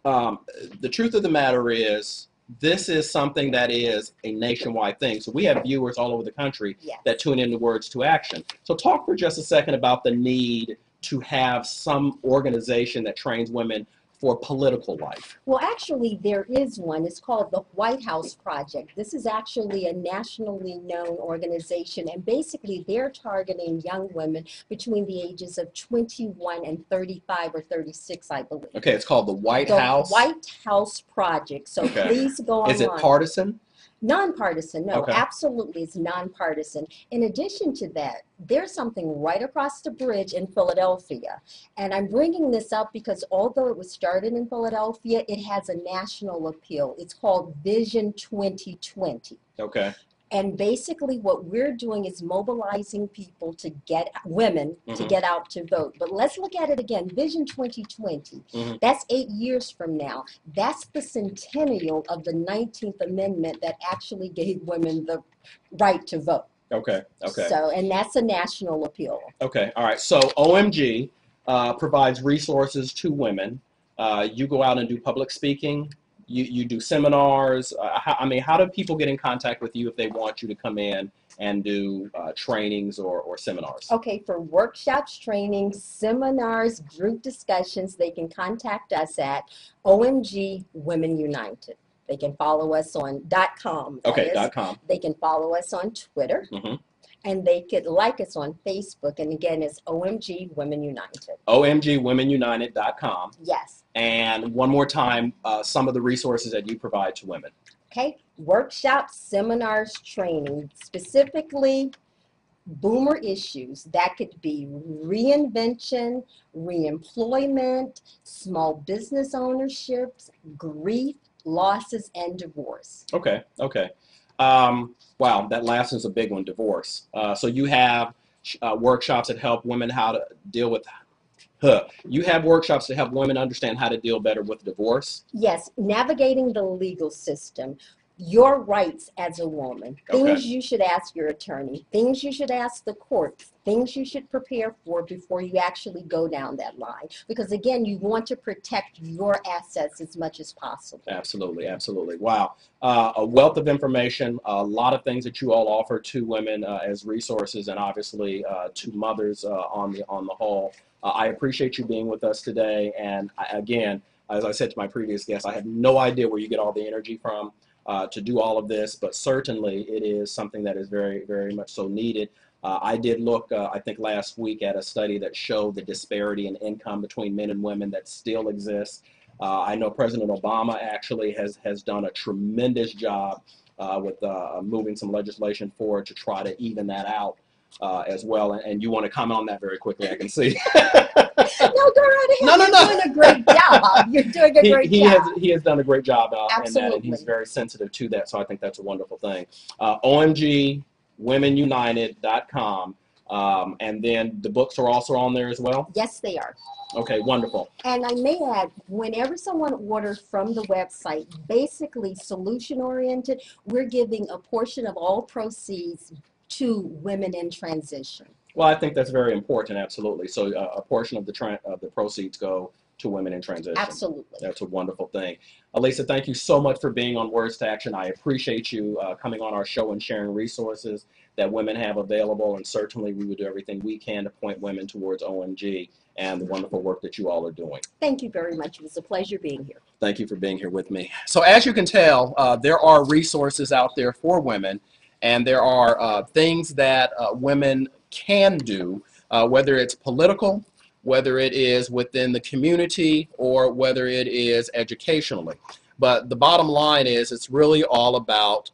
the truth of the matter is, this is something that is a nationwide thing. So we have viewers all over the country that tune into Words2Action. So talk for just a second about the need to have some organization that trains women for political life? Well, actually, there is one. It's called the White House Project. This is actually a nationally known organization, and basically they're targeting young women between the ages of 21 and 35 or 36, I believe. Okay, it's called the White The House. White House Project. So Okay. please go online. Is it partisan? Nonpartisan, no, Okay. absolutely, it's nonpartisan. In addition to that, there's something right across the bridge in Philadelphia. And I'm bringing this up because although it was started in Philadelphia, it has a national appeal. It's called Vision 2020. Okay. And basically what we're doing is mobilizing people to get women to get out to vote. But let's look at it again. Vision 2020. That's 8 years from now. That's the centennial of the 19th Amendment that actually gave women the right to vote. Okay. Okay. So, and that's a national appeal. Okay. All right. So OMG provides resources to women. You go out and do public speaking. You do seminars. How do people get in contact with you if they want you to come in and do trainings or seminars? Okay, for workshops, trainings, seminars, group discussions, they can contact us at OMG Women United. They can follow us on .com. Okay, .com. They can follow us on Twitter. And they could like us on Facebook. And again, it's OMG Women United. OMGWomenUnited.com. Yes. And one more time, some of the resources that you provide to women. Okay. Workshops, seminars, training, specifically boomer issues. That could be reinvention, reemployment, small business ownerships, grief, losses, and divorce. Okay. Okay. Wow, that last is a big one, divorce. So you have workshops that help women how to deal with, you have workshops to help women understand how to deal better with divorce? Yes, navigating the legal system, your rights as a woman, things you should ask your attorney, things you should ask the courts, things you should prepare for before you actually go down that line. Because again, you want to protect your assets as much as possible. Absolutely, absolutely. Wow. A wealth of information, a lot of things that you all offer to women as resources, and obviously to mothers on the whole. I appreciate you being with us today. And again, as I said to my previous guest, I have no idea where you get all the energy from to do all of this, but certainly it is something that is very, very much so needed. I did look, I think last week, at a study that showed the disparity in income between men and women that still exists. I know President Obama actually has done a tremendous job with moving some legislation forward to try to even that out as well. And you want to comment on that very quickly, I can see. No, go right ahead. You're doing a great job. You're doing a great job. He has done a great job in that, and he's very sensitive to that, so I think that's a wonderful thing. OMGWomenUnited.com. And then the books are also on there as well? Yes, they are. Okay, wonderful. And I may add, whenever someone orders from the website, basically solution-oriented, we're giving a portion of all proceeds to women in transition. Well, I think that's very important, absolutely. So a portion of the proceeds go to women in transition. Absolutely. That's a wonderful thing. Alisa, thank you so much for being on Words to Action. I appreciate you coming on our show and sharing resources that women have available, and certainly we will do everything we can to point women towards OMG and the wonderful work that you all are doing. Thank you very much. It was a pleasure being here. Thank you for being here with me. So as you can tell, there are resources out there for women, and there are things that women can do, whether it's political, whether it is within the community, or whether it is educationally. But the bottom line is it's really all about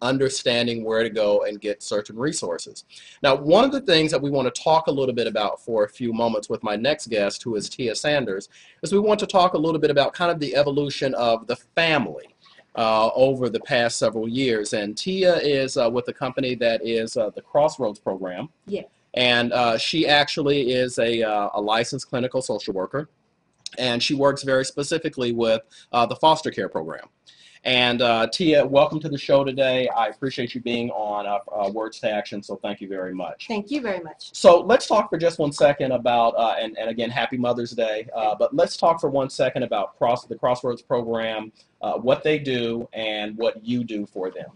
understanding where to go and get certain resources. Now, one of the things that we want to talk a little bit about for a few moments with my next guest, who is Tia Sanders, is we want to talk a little bit about kind of the evolution of the family over the past several years. And Tia is with a company that is the Crossroads program. Yeah. And she actually is a licensed clinical social worker. And she works very specifically with the foster care program. And Tia, welcome to the show today. I appreciate you being on Words to Action, so thank you very much. Thank you very much. So let's talk for just 1 second about, and again, happy Mother's Day, but let's talk for 1 second about the Crossroads program, what they do and what you do for them.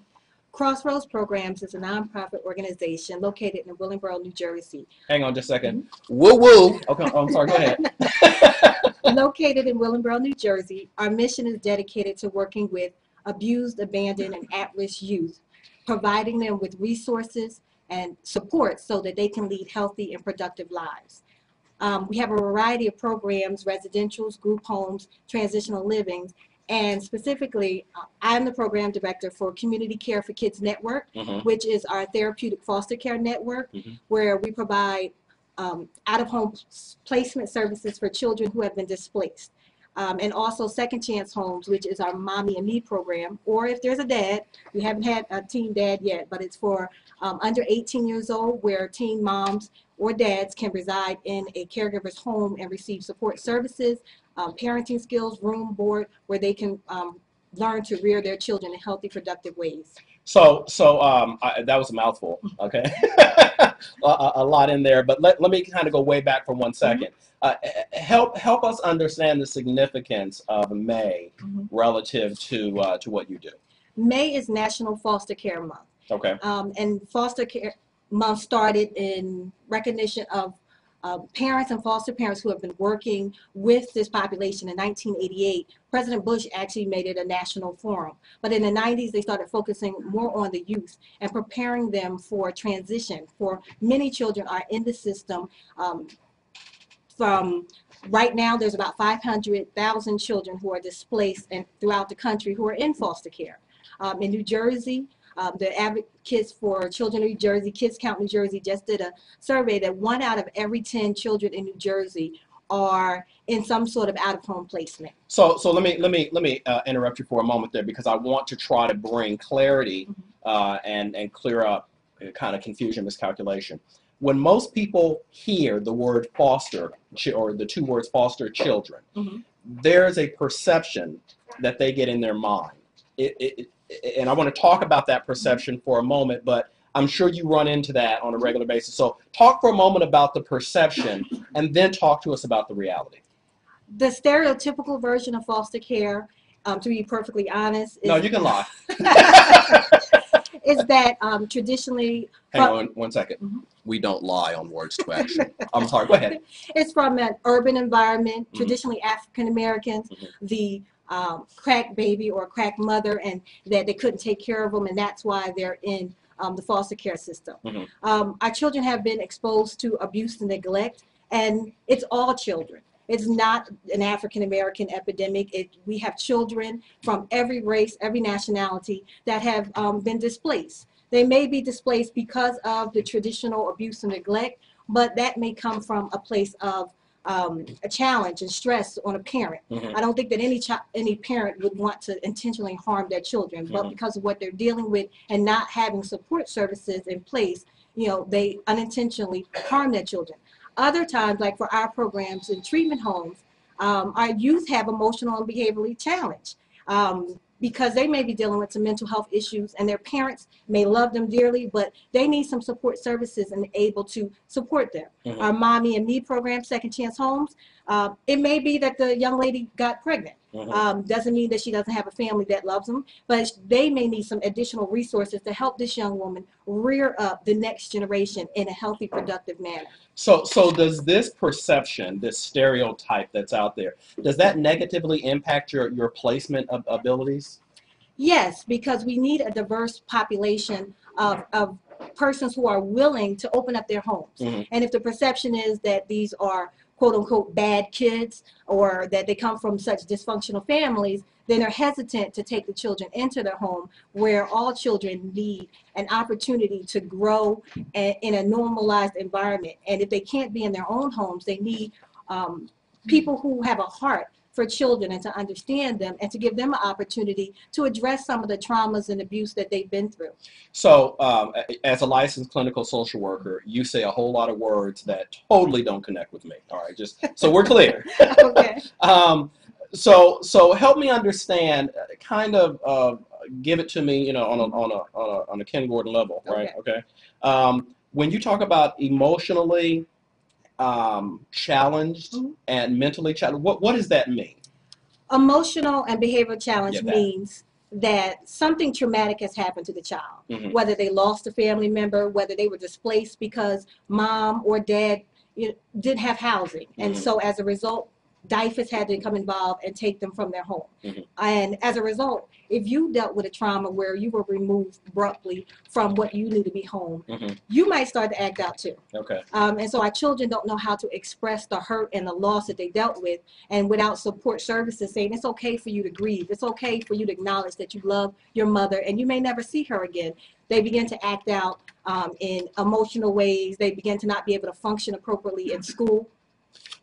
Crossroads Programs is a nonprofit organization located in Willingboro, New Jersey. Hang on just a second. Woo woo. Okay, I'm sorry, go ahead. Located in Willingboro, New Jersey, our mission is dedicated to working with abused, abandoned, and at-risk youth, providing them with resources and support so that they can lead healthy and productive lives. We have a variety of programs: residentials, group homes, transitional livings, and specifically, I'm the program director for Community Care for Kids Network, which is our therapeutic foster care network, where we provide out-of-home placement services for children who have been displaced. And also Second Chance Homes, which is our Mommy and Me program, or if there's a dad, we haven't had a teen dad yet, but it's for under 18 years old, where teen moms or dads can reside in a caregiver's home and receive support services, parenting skills, room, board, where they can learn to rear their children in healthy, productive ways. So that was a mouthful, okay? a lot in there, but let me kind of go way back for 1 second. Help us understand the significance of May relative to what you do. May is National Foster Care Month. Okay. And Foster Care Month started in recognition of parents and foster parents who have been working with this population. In 1988, President Bush actually made it a national forum. But in the 90s, they started focusing more on the youth and preparing them for transition. For many children are in the system. From right now, there's about 500,000 children who are displaced and throughout the country who are in foster care. In New Jersey, the Advocates for Children in New Jersey, Kids Count New Jersey, just did a survey that 1 out of every 10 children in New Jersey are in some sort of out-of-home placement. So let me interrupt you for a moment there, because I want to try to bring clarity and clear up kind of confusion, miscalculation. When most people hear the word foster, or the 2 words foster children, there's a perception that they get in their mind. And I want to talk about that perception for a moment, but I'm sure you run into that on a regular basis. So talk for a moment about the perception, and then talk to us about the reality. The stereotypical version of foster care, to be perfectly honest, is, no, you can lie. is that traditionally... Hang on 1 second. We don't lie on Words to Action. I'm sorry, go ahead. It's from an urban environment, traditionally African Americans, the crack baby or crack mother, and that they couldn't take care of them, and that's why they're in the foster care system. Our children have been exposed to abuse and neglect, and it's all children. It's not an African American epidemic. We have children from every race, every nationality that have been displaced. They may be displaced because of the traditional abuse and neglect, but that may come from a place of a challenge and stress on a parent. I don't think that any parent would want to intentionally harm their children, but because of what they're dealing with and not having support services in place, you know, they unintentionally harm their children. Other times, like for our programs in treatment homes, our youth have emotional and behaviorally challenged because they may be dealing with some mental health issues, and their parents may love them dearly, but they need some support services and able to support them. Our Mommy and Me program, Second Chance Homes, it may be that the young lady got pregnant. Doesn't mean that she doesn't have a family that loves them, but they may need some additional resources to help this young woman rear up the next generation in a healthy, productive manner. So does this perception, this stereotype that's out there, does that negatively impact your placement abilities? Yes, because we need a diverse population of persons who are willing to open up their homes. And if the perception is that these are quote unquote bad kids, or that they come from such dysfunctional families, then they're hesitant to take the children into their home, where all children need an opportunity to grow in a normalized environment. And if they can't be in their own homes, they need people who have a heart for children and to understand them and to give them an opportunity to address some of the traumas and abuse that they've been through. So as a licensed clinical social worker, you say a whole lot of words that totally don't connect with me. All right, just so we're clear. Okay. So help me understand, kind of give it to me, you know, on a Ken Gordon level, right? Okay. When you talk about emotionally challenged and mentally challenged, what does that mean? Emotional and behavioral challenge means that something traumatic has happened to the child, whether they lost a family member, whether they were displaced because mom or dad didn't have housing. And so as a result, DIFAS had to come involved and take them from their home. And as a result, if you dealt with a trauma where you were removed abruptly from what you knew to be home, you might start to act out too. Okay. And so our children don't know how to express the hurt and the loss that they dealt with, and without support services saying it's okay for you to grieve, it's okay for you to acknowledge that you love your mother and you may never see her again, they begin to act out in emotional ways. They begin to not be able to function appropriately in school.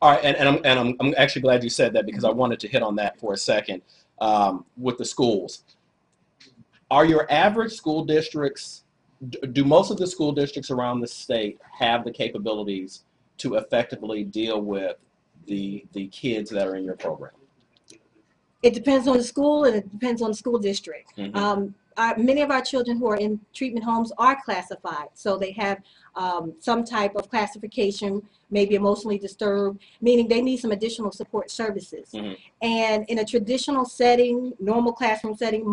All right, and I'm actually glad you said that, because I wanted to hit on that for a second with the schools. Are your average school districts, do most of the school districts around the state have the capabilities to effectively deal with the kids that are in your program? It depends on the school and it depends on the school district. Many of our children who are in treatment homes are classified, so they have some type of classification, maybe emotionally disturbed, meaning they need some additional support services. And in a traditional setting, normal classroom setting,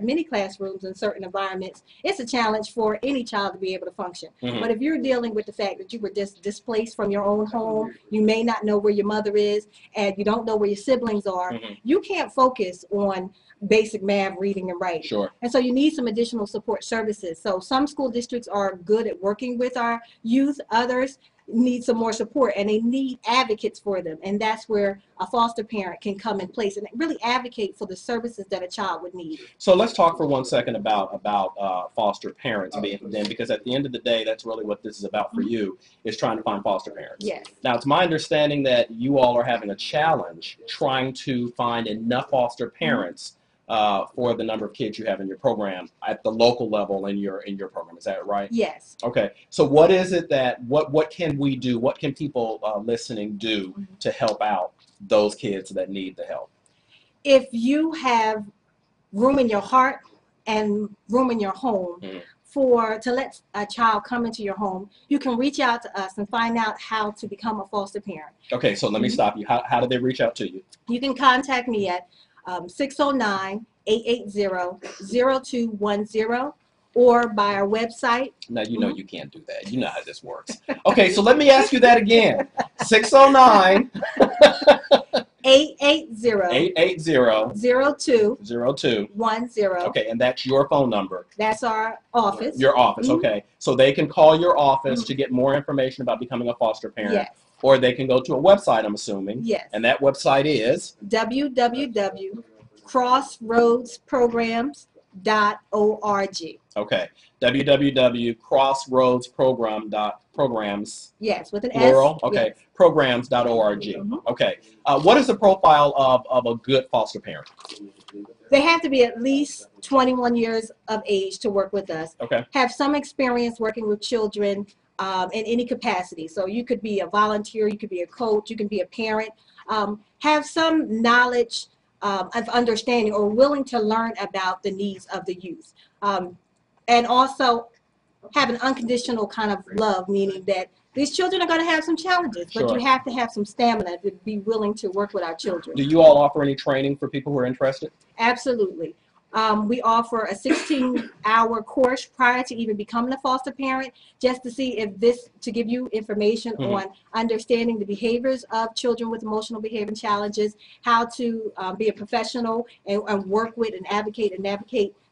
many classrooms in certain environments, it's a challenge for any child to be able to function. But if you're dealing with the fact that you were displaced from your own home, you may not know where your mother is, and you don't know where your siblings are, you can't focus on basic math, reading, and writing. Sure. And so you need some additional support services. So some school districts are good at working with our youth, others need some more support, and they need advocates for them, and that's where a foster parent can come in place and really advocate for the services that a child would need. So let's talk for 1 second about foster parents being then, because at the end of the day, that's really what this is about for you, is trying to find foster parents. Yes. Now, it's my understanding that you all are having a challenge trying to find enough foster parents for the number of kids you have in your program at the local level in your program. Is that right? Yes. Okay. So what is it that, what can we do, what can people listening do to help out those kids that need the help? If you have room in your heart and room in your home to let a child come into your home, you can reach out to us and find out how to become a foster parent. Okay, so let me stop you. How do they reach out to you? You can contact me at 609-880-0210 or by our website. Now, you know you can't do that. You know how this works. Okay, so let me ask you that again. 609 880 0210. Okay, and that's your phone number. That's our office. Your office, okay. So they can call your office to get more information about becoming a foster parent. Yes. Or they can go to a website, I'm assuming. Yes. And that website is? www.crossroadsprograms.org. Okay. www.crossroadsprograms. Yes, with an plural? S. Okay. Yes. Programs.org. Okay. What is the profile of a good foster parent? They have to be at least 21 years of age to work with us. Okay. Have some experience working with children in any capacity. So you could be a volunteer, you could be a coach, you can be a parent. Have some knowledge of understanding or willing to learn about the needs of the youth. And also have an unconditional kind of love, meaning that these children are going to have some challenges, but Sure. you have to have some stamina to be willing to work with our children. Do you all offer any training for people who are interested? Absolutely. We offer a 16-hour course prior to even becoming a foster parent, just to see if to give you information on understanding the behaviors of children with emotional behavior challenges, how to be a professional and work with and advocate and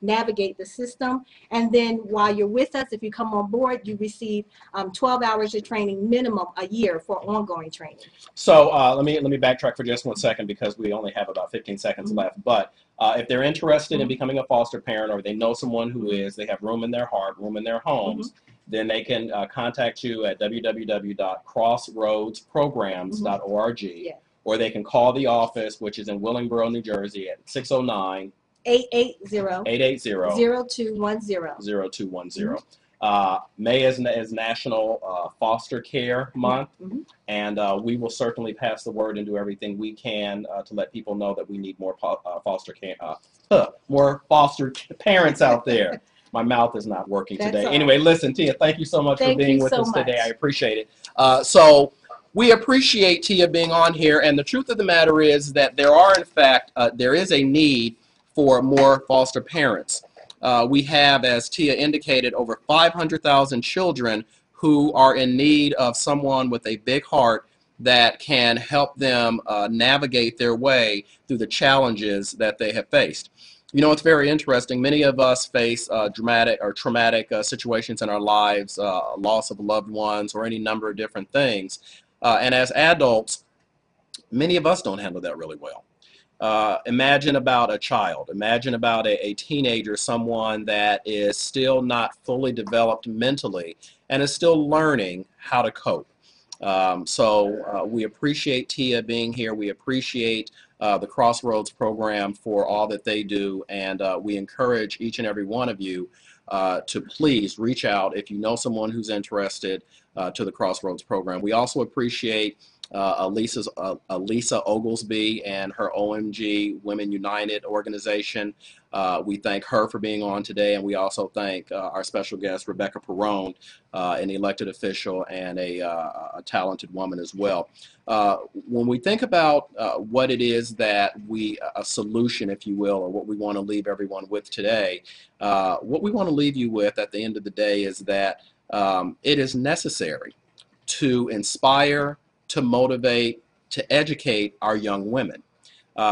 navigate the system. And then while you're with us, if you come on board, you receive 12 hours of training minimum a year for ongoing training. So let me backtrack for just 1 second, because we only have about 15 seconds left. But if they're interested in becoming a foster parent, or they know someone who is, they have room in their heart, room in their homes, then they can contact you at www.crossroadsprograms.org, or they can call the office, which is in Willingboro, New Jersey, at 609 880 0210. May is National Foster Care Month, and we will certainly pass the word and do everything we can to let people know that we need more more foster parents out there. My mouth is not working today. Anyway, listen, Tia, thank you so much for being with us today. I appreciate it. So we appreciate Tia being on here, and the truth of the matter is that there are, in fact, there is a need for more foster parents. We have, as Tia indicated, over 500,000 children who are in need of someone with a big heart that can help them navigate their way through the challenges that they have faced. You know, it's very interesting. Many of us face dramatic or traumatic situations in our lives, loss of loved ones, or any number of different things. And as adults, many of us don't handle that really well. Imagine about a child. Imagine about a teenager, someone that is still not fully developed mentally and is still learning how to cope. So we appreciate Tia being here. We appreciate the Crossroads program for all that they do, and we encourage each and every one of you to please reach out if you know someone who's interested to the Crossroads program. We also appreciate Alisa Oglesby and her OMG Women United organization. We thank her for being on today, and we also thank our special guest, Rebecca Perrone, an elected official and a talented woman as well. When we think about what it is that a solution, if you will, or what we want to leave everyone with today, what we want to leave you with at the end of the day is that it is necessary to inspire, to motivate, to educate our young women.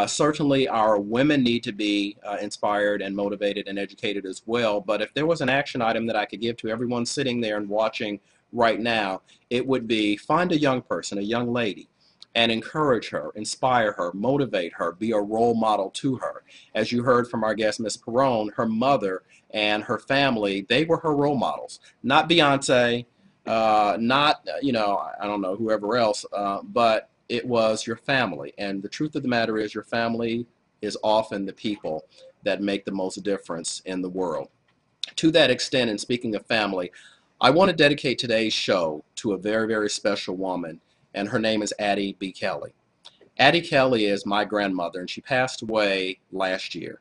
Certainly our women need to be inspired and motivated and educated as well, but if there was an action item that I could give to everyone sitting there and watching right now, it would be find a young person, a young lady, and encourage her, inspire her, motivate her, be a role model to her. As you heard from our guest, Ms. Perrone, her mother and her family, they were her role models. Not Beyonce, not, you know, I don't know, whoever else, but it was your family. And the truth of the matter is your family is often the people that make the most difference in the world. To that extent, and speaking of family, I want to dedicate today's show to a very, very special woman, and her name is Addie B. Kelly. Addie Kelly is my grandmother, and she passed away last year.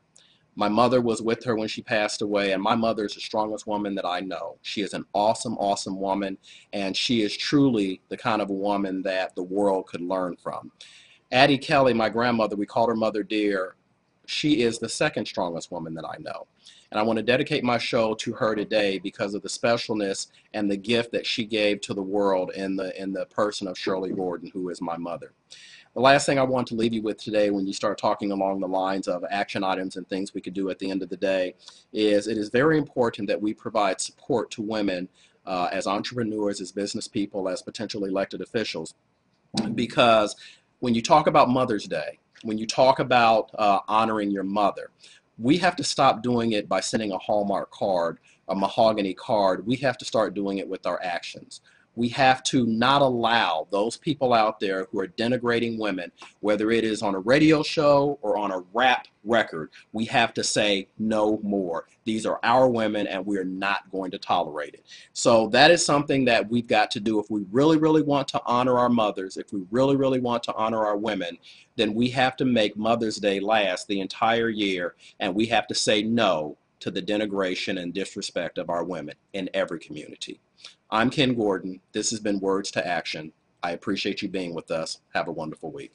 My mother was with her when she passed away, and my mother is the strongest woman that I know. She is an awesome, awesome woman, and she is truly the kind of a woman that the world could learn from. Addie Kelly, my grandmother, we called her Mother Dear. She is the second strongest woman that I know. And I want to dedicate my show to her today because of the specialness and the gift that she gave to the world in the person of Shirley Gordon, who is my mother. The last thing I want to leave you with today, when you start talking along the lines of action items and things we could do at the end of the day, is it is very important that we provide support to women as entrepreneurs, as business people, as potential elected officials. Because when you talk about Mother's Day, when you talk about honoring your mother, we have to stop doing it by sending a Hallmark card, a mahogany card. We have to start doing it with our actions. We have to not allow those people out there who are denigrating women, whether it is on a radio show or on a rap record, we have to say no more. These are our women and we're not going to tolerate it. So that is something that we've got to do. If we really, really want to honor our mothers, if we really, really want to honor our women, then we have to make Mother's Day last the entire year, and we have to say no to the denigration and disrespect of our women in every community. I'm Ken Gordon. This has been Words to Action. I appreciate you being with us. Have a wonderful week.